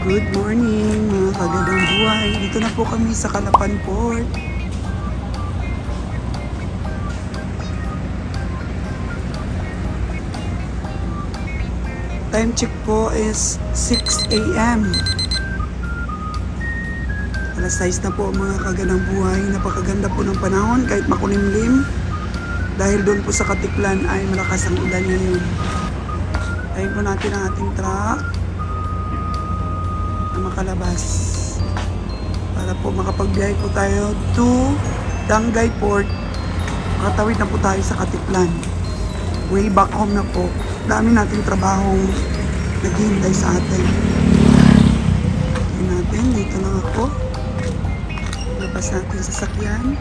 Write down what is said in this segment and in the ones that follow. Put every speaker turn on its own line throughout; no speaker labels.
Good morning mga kagandang buhay. Dito na po kami sa Calapan Port. Time check po is 6 AM. Alas 6 na po mga kagandang buhay. Napakaganda po ng panahon kahit makulimlim. Dahil doon po sa Katiklan ay malakas ang ulan ngayon. Tayo po natin ang ating truck na makalabas para po makapagbiyahe po tayo to Dangay Port. Makatawid na po tayo sa Katiklan. Way back home na po. Dami nating trabahong naghihintay sa atin. Tingnan natin, dito na ako. Labas natin sa sakyan.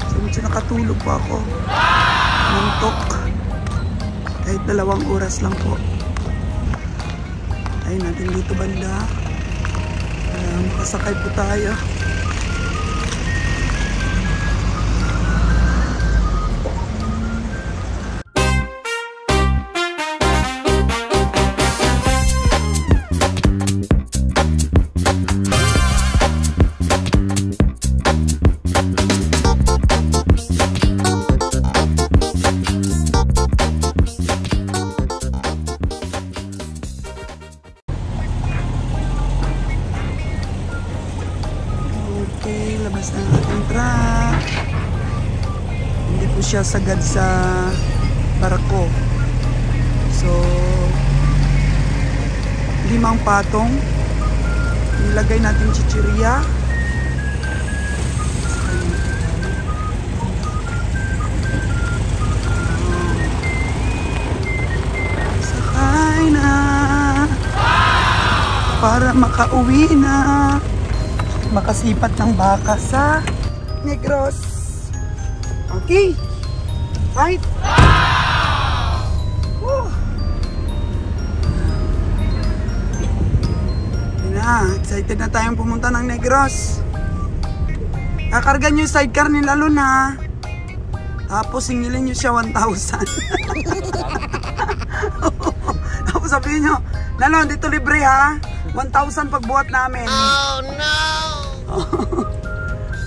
So, medyo nakatulog po ako. Nantok. Kahit 2 oras lang po. Ayun natin dito banda. Makasakay po tayo. Okay, labas na ang ating truck. Hindi po siya sagad sa barako. So, 5 patong. Nilagay natin chichirya. Sakay na para makauwi na. Makasipat ng baka sa Negros. Okay. Right. Excited na tayong pumunta ng Negros. Kakarga nyo yung sidecar ni Luna. Tapos singilin nyo siya 1,000. Tapos sabihin nyo, Lalon, dito libre ha. 1,000 pagbuhat namin. Oh no!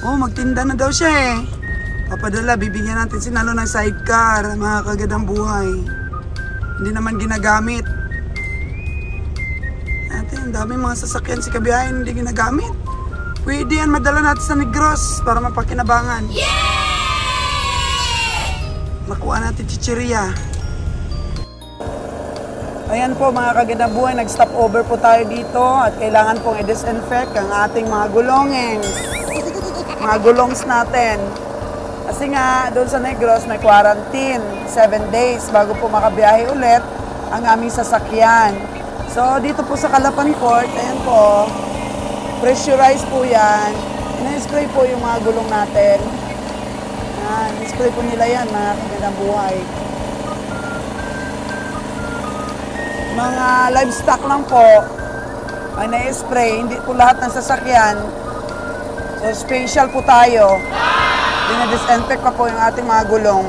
Oh, magtinda na daw siya eh. Papadala, bibigyan natin si Nalo ng sidecar, mga kagandang buhay. Hindi naman ginagamit. Natin, ang daming mga sasakyan si Kabiyahin hindi ginagamit. Pwede yan, madala natin sa Negros para mapakinabangan. Makuha natin chichirya. Ayan po mga kagandang buhay, nag-stop over po tayo dito at kailangan pong i-disinfect ang ating mga gulongings. Mga gulongs natin. Kasi nga, doon sa Negros may quarantine, 7 days bago po makabiyahe ulit ang aming sasakyan. So, dito po sa Calapan Port, ayan po, pressurized po yan. Ina-spray po yung mga gulong natin. Ayan, spray po nila yan mga kagandang buhay. Mga livestock lang po ay na-spray, hindi po lahat ng sasakyan. So special po tayo. Dina-disinfect pa po yung ating mga gulong.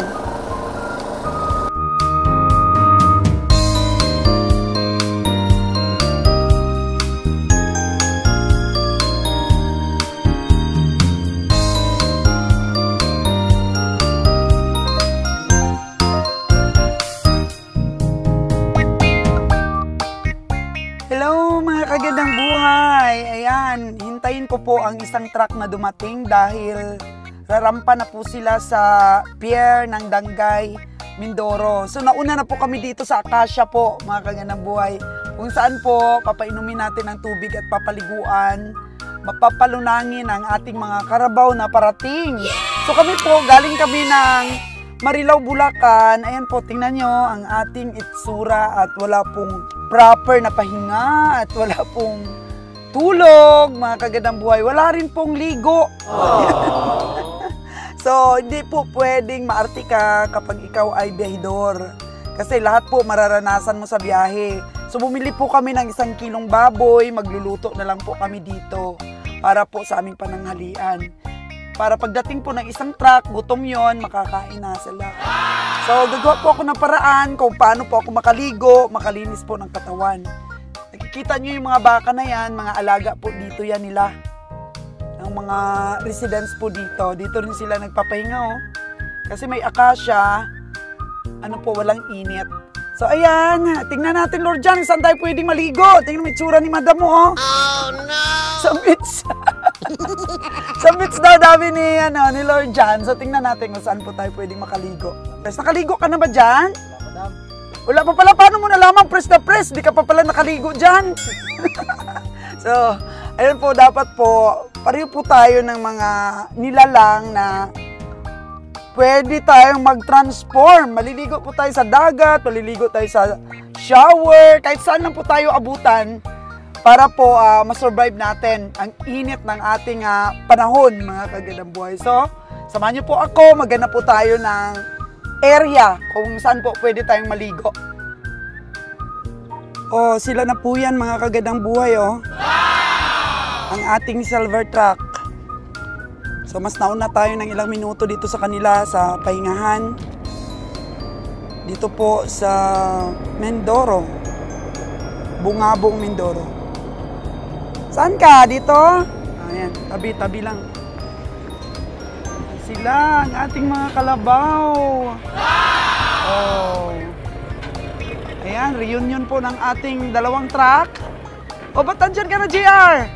Hello mga kagandang buhay! Ayan, hintayin ko po ang isang truck na dumating dahil rarampa na po sila sa pier ng Dangay, Mindoro. So nauna na po kami dito sa Acacia po mga kagandang buhay. Kung saan po papainumin natin ng tubig at papaliguan, mapapalunangin ang ating mga karabaw na parating. So kami po, galing kami ng Marilao, Bulacan. Ayan po, tingnan nyo ang ating itsura at wala pong proper na pahinga at wala pong tulog, mga kagandang buhay. Wala rin pong ligo. So, hindi po pwedeng maarte ka kapag ikaw ay biyahidor. Kasi lahat po mararanasan mo sa biyahe. So, bumili po kami ng 1 kilong baboy. Magluluto na lang po kami dito para po sa aming pananghalian. Para pagdating po ng isang truck, gutom yon, makakain na sila. So, gagawa po ako ng paraan kung paano po ako makaligo, makalinis po ng katawan. makikita nyo yung mga baka na yan, mga alaga po dito yan nila. Ang mga residents po dito. Dito rin sila nagpapahinga oh. Kasi may akasya, ano po, walang init. So ayan, tingnan natin Lord Jan, saan tayo pwedeng maligo? Tingnan mo itsura ni madam mo oh. Oh no! Sa beach. Sa beach daw dami ni Lord Jan. So tingnan natin kung saan po tayo pwedeng makaligo. Pres, nakaligo ka na ba dyan? Wala pa pala, paano mo nalaman press na press? Di ka pa pala nakaligo dyan. So, ayun po, dapat po, pareho po tayo ng mga nilalang na pwede tayong mag-transform. Maliligo po tayo sa dagat, maliligo tayo sa shower, kahit saan lang po tayo abutan para po masurvive natin ang init ng ating panahon, mga kagandang buhay. So, samahan niyo po ako, maghanap po tayo ng area kung saan po pwede tayong maligo. Oh, sila na po yan, mga kagandang buhay oh. Ang ating silver truck. So mas nauna tayo ng ilang minuto dito sa kanila sa pahingahan. Dito po sa Mindoro. Bungabong, Mindoro. Saan ka? Dito? Ayan, tabi-tabi lang. Sila, ang ating mga kalabaw. Oh. Ayan, reunion po ng ating dalawang truck. O, ba't andyan ka na, JR?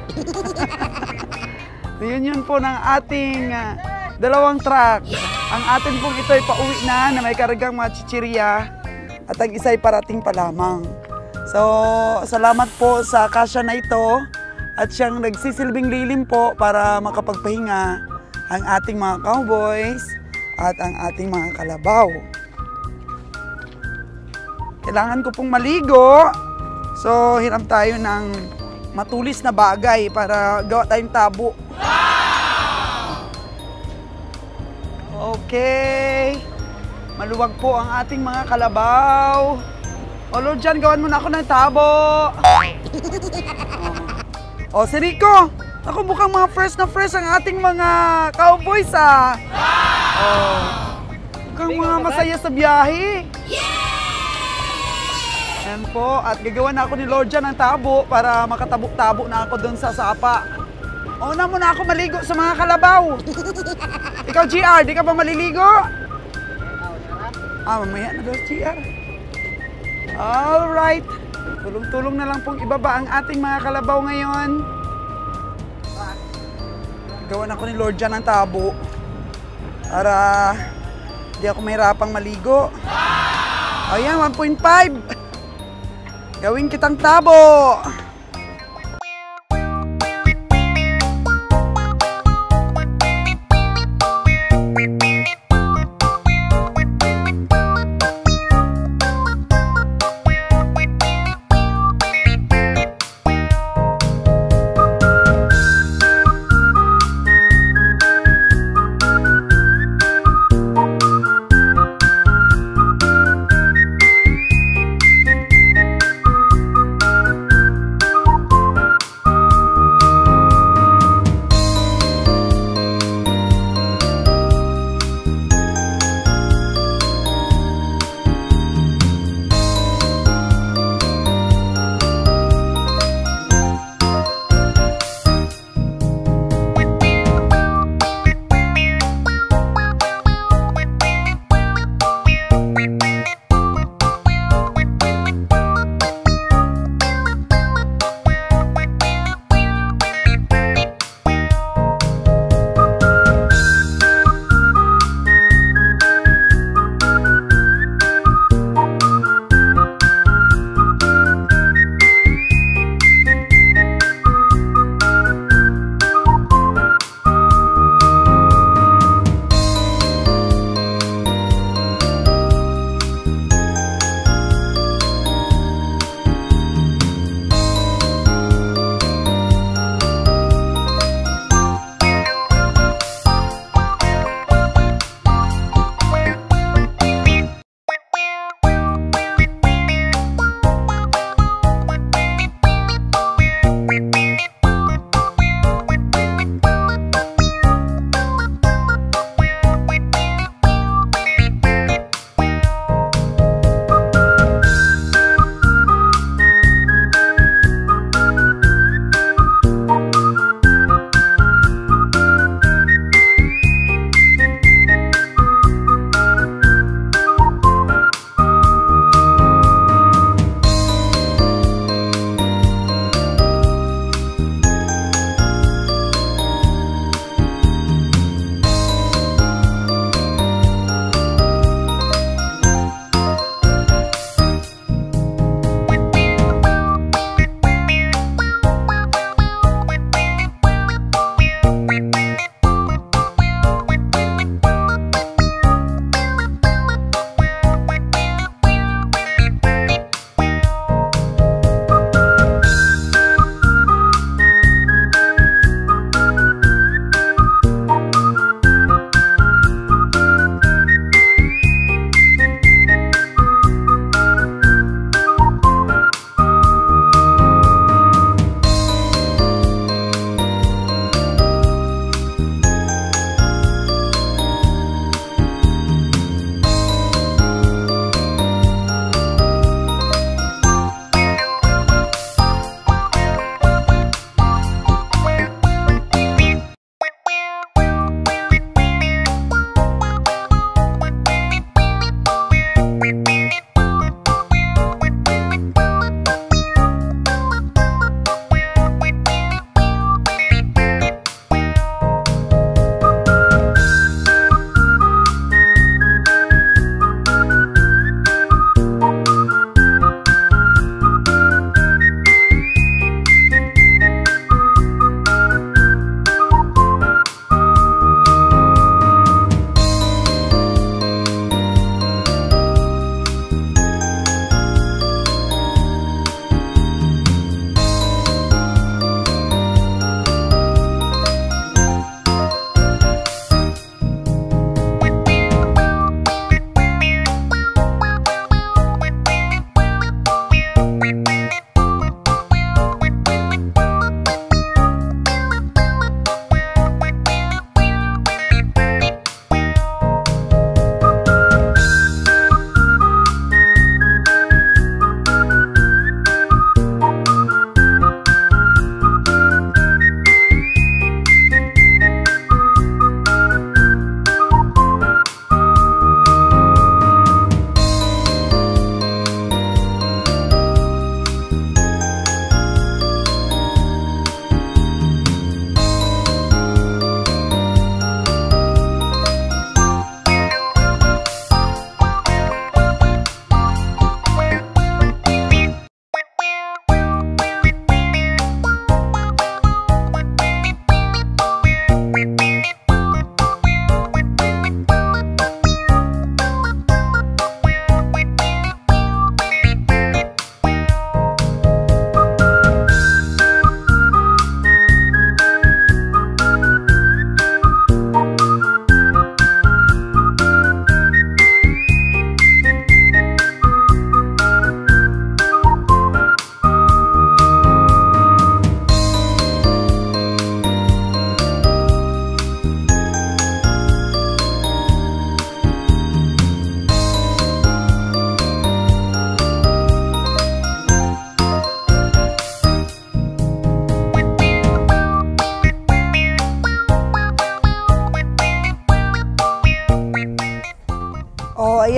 Reunion po ng ating dalawang truck. Ang atin pong ito ay pauwi na may kargang mga chichirya at ang isa ay parating pa lamang. So, salamat po sa kasya na ito at siyang nagsisilbing lilim po para makapagpahinga ang ating mga cowboys at ang ating mga kalabaw. Kailangan ko pong maligo. So, hiram tayo ng matulis na bagay para gawa tayong tabo. Okay. Maluwag po ang ating mga kalabaw. O Lord Jan, gawan mo na ako ng tabo. O si Rico. Ako mukhang mga fresh na fresh ang ating mga cowboys ah. Oh. Mukhang mga masaya sa biyahe. Ayan po, at gagawa na ako ni Lord Jan ng tabo para makatabok-tabo na ako doon sa sapa. Una muna ako maligo sa mga kalabaw. Ikaw GR, di ka ba maliligo? Mamaya na daw GR. Alright. Tulong-tulong na lang pong ibaba ang ating mga kalabaw ngayon. Gawan ako ni Lord Jan ng tabo para di ako mahirapang maligo. Ayan, 1.5. Gawin kitang tabo.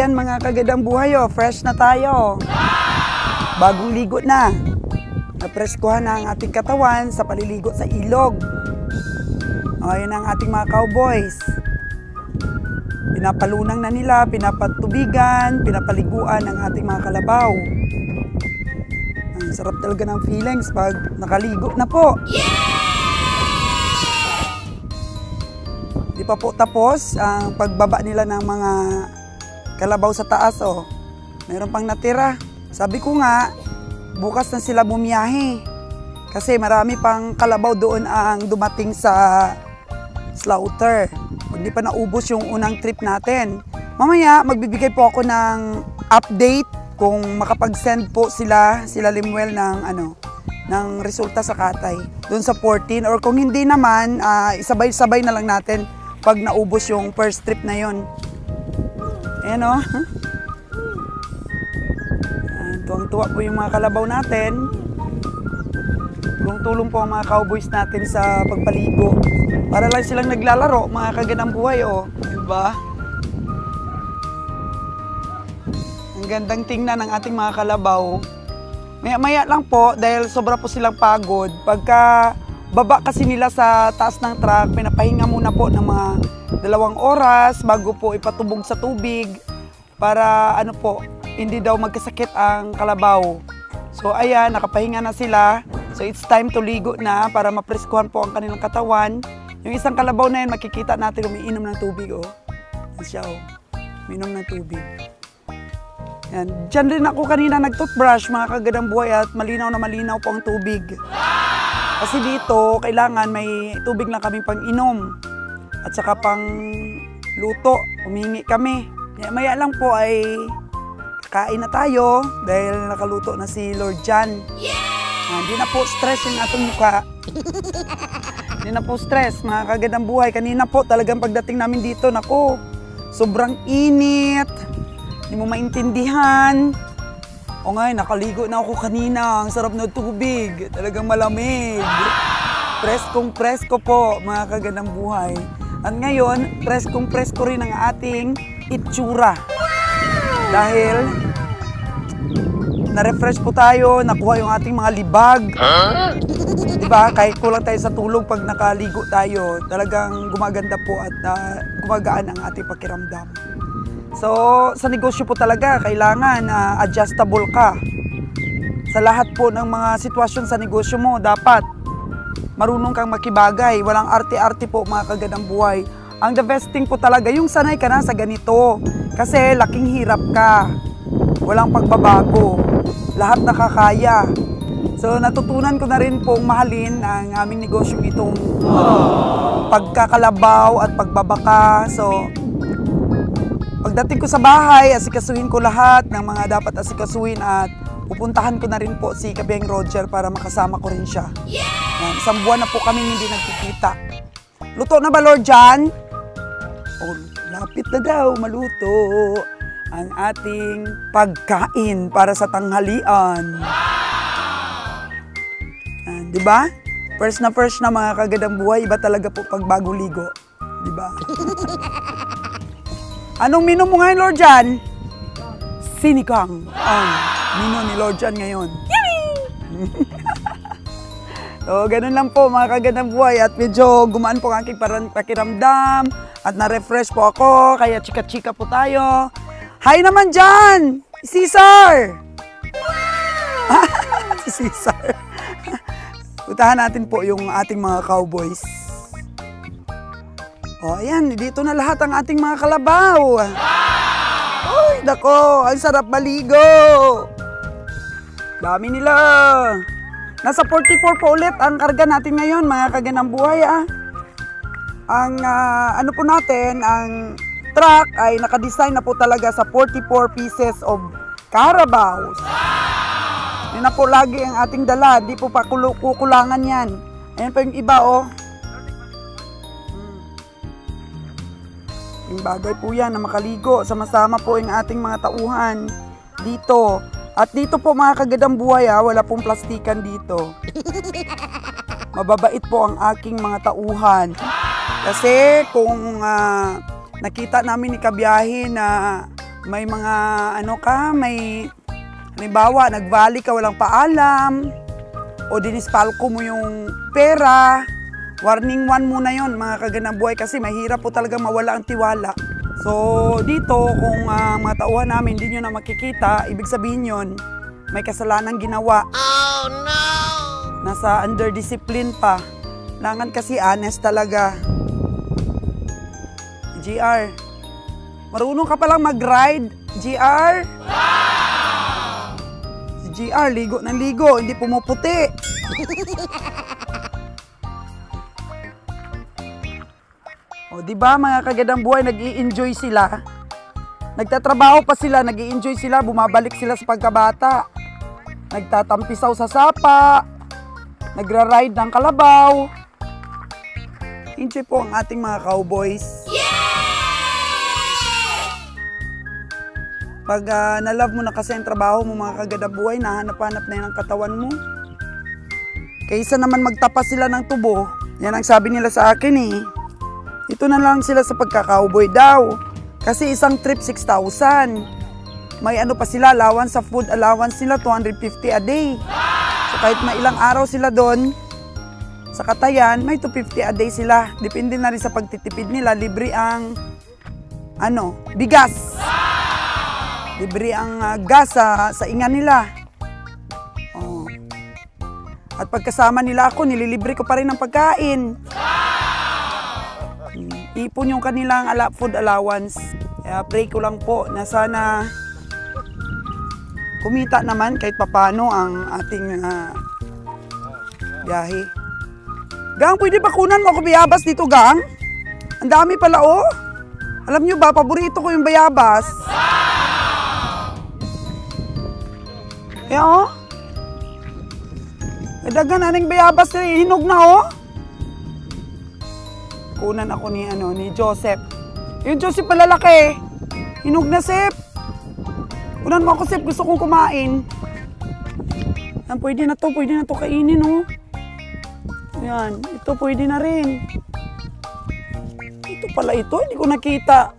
ayan mga kagandang buhay, oh, fresh na tayo. Bagong ligo na. Napreskuhan na ang ating katawan sa paliligo sa ilog. O, ayan ang ating mga cowboys. Pinapalunang na nila, pinapatubigan, pinapaliguan ang ating mga kalabaw. Ang sarap talaga ng feelings pag nakaligo na po. Di pa po tapos ang pagbaba nila ng mga kalabaw sa taas. Oh. Meron pang natira. Sabi ko nga, bukas na sila bumiyahe. Kasi marami pang kalabaw doon ang dumating sa slaughter. Hindi pa naubos yung unang trip natin. Mamaya, magbibigay po ako ng update kung makapag-send po sila Limuel ng resulta sa Katay. Doon sa 14. Or kung hindi naman, isabay-sabay na lang natin pag naubos yung first trip na yon. Ayan o. Tuwang-tuwa po yung mga kalabaw natin. Tulong-tulong po ang mga cowboys natin sa pagpaligo. Para lang silang naglalaro, mga kagandang buhay o. Diba? Ang gandang tingnan ng ating mga kalabaw. Maya-maya lang po, dahil sobra po silang pagod. Pagka baba kasi nila sa taas ng truck, pinapahinga muna po ng mga 2 oras bago po ipatubog sa tubig para hindi daw magkasakit ang kalabaw. So ayan, nakapahinga na sila. So it's time to ligo na para mapreskuhan po ang kanilang katawan. Yung isang kalabaw na yan, makikita natin umiinom ng tubig. Oh. Yan siya, oh. Umiinom ng tubig. Yan. Diyan rin ako kanina nag-toothbrush, mga kagandang buhay, at malinaw na malinaw po ang tubig. Kasi dito, kailangan may tubig lang kaming pang-inom. At saka pang luto, humingi kami. Maya lang po ay kain na tayo dahil nakaluto na si Lord John. Hindi na po stress yung atong mukha. Hindi na po stress, mga kagandang buhay. Kanina po talagang pagdating namin dito, naku, sobrang init. Hindi mo maintindihan. O nga, nakaligo na ako kanina. Ang sarap na tubig. Talagang malamig. Preskong-presko po, mga kagandang buhay. At ngayon, preskong-presko rin ang ating itsura. Dahil na-refresh po tayo, nakuha yung ating mga libag. Diba? Kahit kulang tayo sa tulog pag nakaligo tayo, talagang gumaganda po at gumagaan ang ating pakiramdam. So, sa negosyo po talaga, kailangan adjustable ka. Sa lahat po ng mga sitwasyon sa negosyo mo, dapat marunong kang makibagay. Walang arte-arte po, mga kagandang buhay. Ang the best thing po talaga, yung sanay ka na sa ganito. Kasi laking hirap ka. Walang pagbabago. Lahat nakakaya. So, natutunan ko na rin pong mahalin ang aming negosyo itong pagkakalabaw at pagbabaka. So, pagdating ko sa bahay, asikasuhin ko lahat ng mga dapat asikasuhin at pupuntahan ko na rin po si Kabiyang Roger para makasama ko rin siya. Yan, isang buwan na po kami hindi nagkikita. Luto na ba, Lord John? Oh, lapit na daw maluto ang ating pagkain para sa tanghalian. Yan, di ba? First na mga kagandang buhay, iba talaga po pag bago ligo. Di ba? Anong menu mo ngayon, Lord John? Sinikang ang menu ni Lord John ngayon. So, ganun lang po, mga kagandang buhay. At medyo gumaan po ang aking pakiramdam. At na-refresh po ako, kaya chika-chika po tayo. Hi naman dyan! Cesar! Si Cesar. Puntahan natin po yung ating mga cowboys. O, ayan, dito na lahat ang ating mga kalabaw. Uy, nako, ang sarap maligo. Dami nila. Nasa 44 po ulit ang karga natin ngayon, mga kagandang buhay. Ang ano po natin, ang truck ay nakadesign na po talaga sa 44 pieces of carabaos. Yan na po lagi ang ating dala, di po pa kukulangan yan. Ayan pa yung iba, oh. Yung bagay po yan na makaligo. Sama-sama po yung ating mga tauhan dito. At dito po, mga kagandang buhay, wala pong plastikan dito. Mababait po ang aking mga tauhan. Kasi kung nakita namin ni Kabiyahe na may mga ano ka, may halimbawa, nag-valley ka, walang paalam, o dinispalko mo yung pera, warning one muna yon mga kagandang buhay kasi mahirap po talaga mawala ang tiwala. So dito, kung mga tauhan namin hindi nyo na makikita, ibig sabihin yon may kasalanang ginawa. Oh no! Nasa under discipline pa. Kailangan kasi honest talaga. GR, marunong ka palang mag-ride, GR? Si GR, ligo ng ligo, hindi pumuputi. O, di ba mga kagandang buhay, nag-i-enjoy sila. Nagtatrabaho pa sila, nag-i-enjoy sila, bumabalik sila sa pagkabata. Nagtatampisaw sa sapa, nagra-ride ng kalabaw. Enjoy po ang ating mga cowboys. Pag na-love mo na kasi ang trabaho mo mga kagandang buhay, nahanap-hanap na yun ang katawan mo. Kaysa naman magtapas sila ng tubo, yan ang sabi nila sa akin eh. Ito na lang sila sa pagka-cowboy daw. Kasi isang trip 6,000. May ano pa sila, allowance sa food allowance sila, 250 a day. So kahit may ilang araw sila doon, sa Katayan, may 250 a day sila. Depende na rin sa pagtitipid nila, libre ang bigas. Libre ang gas sa inga nila. Oh. At pagkasama nila ako, nililibre ko pa rin ng pagkain. Ipon yung kanilang food allowance. Kaya pray ko lang po na sana kumita naman kahit papano ang ating biyahe. Gang, pwede ba kunan mo ako bayabas dito, Gang? Ang dami pala, oh. Alam nyo ba, paborito ko yung bayabas. Kaya, oh. Dagan aning bayabas, hinog na, oh. Kunan ako ni Joseph. Yung Joseph palalaki. Hinog na, Sep. Kunan mo ako, Sep. Gusto kong kumain. Yan, pwede na to kainin, oh. Yan, ito pwede na rin. Ito pala ito, hindi ko nakita.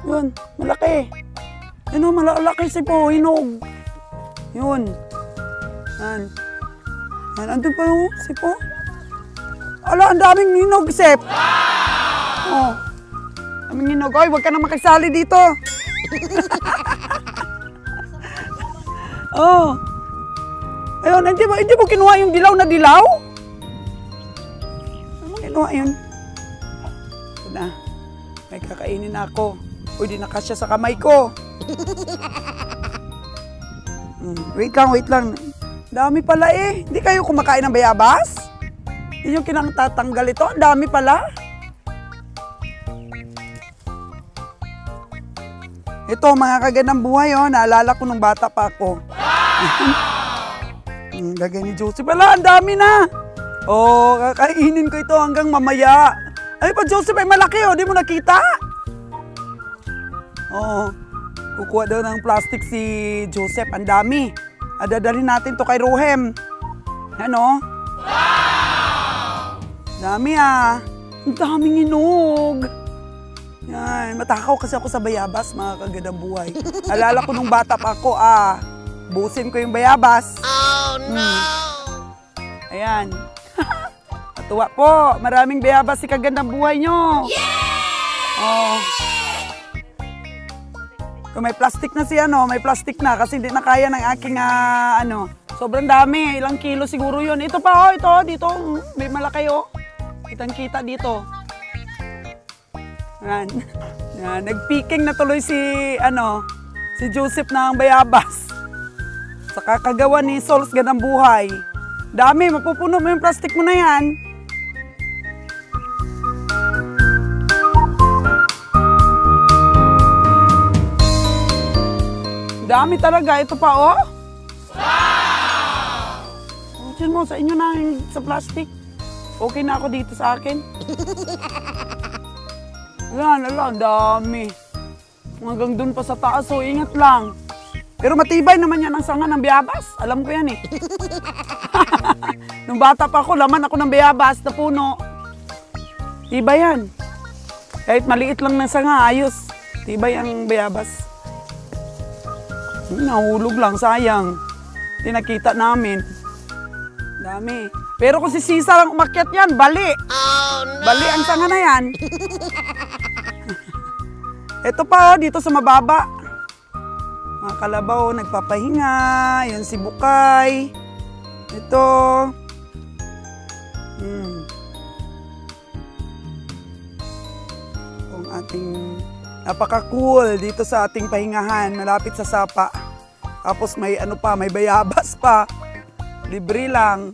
Yun, malaki. Yan, malaki, Sep, oh, hinog. Yun. Yan. Yan, andun pa yung Sep, oh. Ala, ang daming hinog, Sep. Oh. Daming hinog. Oy, huwag ka na makisali dito. Oh. Ayun, hindi mo kinuha yung dilaw na dilaw? Ano mo kinuha yun? Ito na. May kakainin ako. Uy, di nakasya sa kamay ko. Wait lang. Dami pala eh. Hindi kayo kumakain ng bayabas? Yun yung kinangtatanggal ito. Ang dami pala. Ito, mga kagandang buhay, oh. Naalala ko nung bata pa ako. Lagay ni Joseph. Wala, ang dami na. Oh, kakainin ko ito hanggang mamaya. Ay pa, Joseph, ay malaki, oh. Di mo nakita? Oh, kukuha daw ng plastic si Joseph. Ang dami. Adadalhin natin to kay Rohem. Ano? Dami ah. Ang daming hinog. Yan. Matakaw kasi ako sa bayabas, mga kagandang buhay. Alala ko nung bata pa ako, busin ko yung bayabas. Oh no! Ayan. Natuwa po. Maraming bayabas si kagandang buhay nyo. Yeah! Oh. So, may plastic na may plastic na kasi hindi na kaya ng aking sobrang dami. Ilang kilo siguro yun. Ito pa, oh, ito, dito. May malaki, oh. Kitang-kita dito. Yan. Yan. Nag-picking na tuloy si Joseph ng bayabas. Sa kakagawa ni Sol's Gandang Buhay. Dami, mapupuno mo yung plastic mo na yan. Dami talaga. Ito pa, oh. Wow! Diyan mo, sa inyo na sa plastic. Okay na ako dito sa akin. Yan, ang dami. Hanggang dun pa sa taas, so ingat lang. Pero matibay naman yan ang sanga ng bayabas. Alam ko yan eh. Nung bata pa ako, laman ako ng bayabas na puno. Tibay yan. Kahit maliit lang na sanga, ayos. Tibay ang bayabas. Nahulog lang, sayang. Hindi nakita namin. Dami. Pero kung si Cesar ang umakyat yan, bali. Oh, no. Bali ang sanga na yan. Ito pa, dito sa mababa. Mga kalabaw, nagpapahinga. Yan si Bukay. Ito. Ang ating napaka-cool dito sa ating pahingahan. Malapit sa sapa. Tapos may ano pa, may bayabas pa. Libre lang.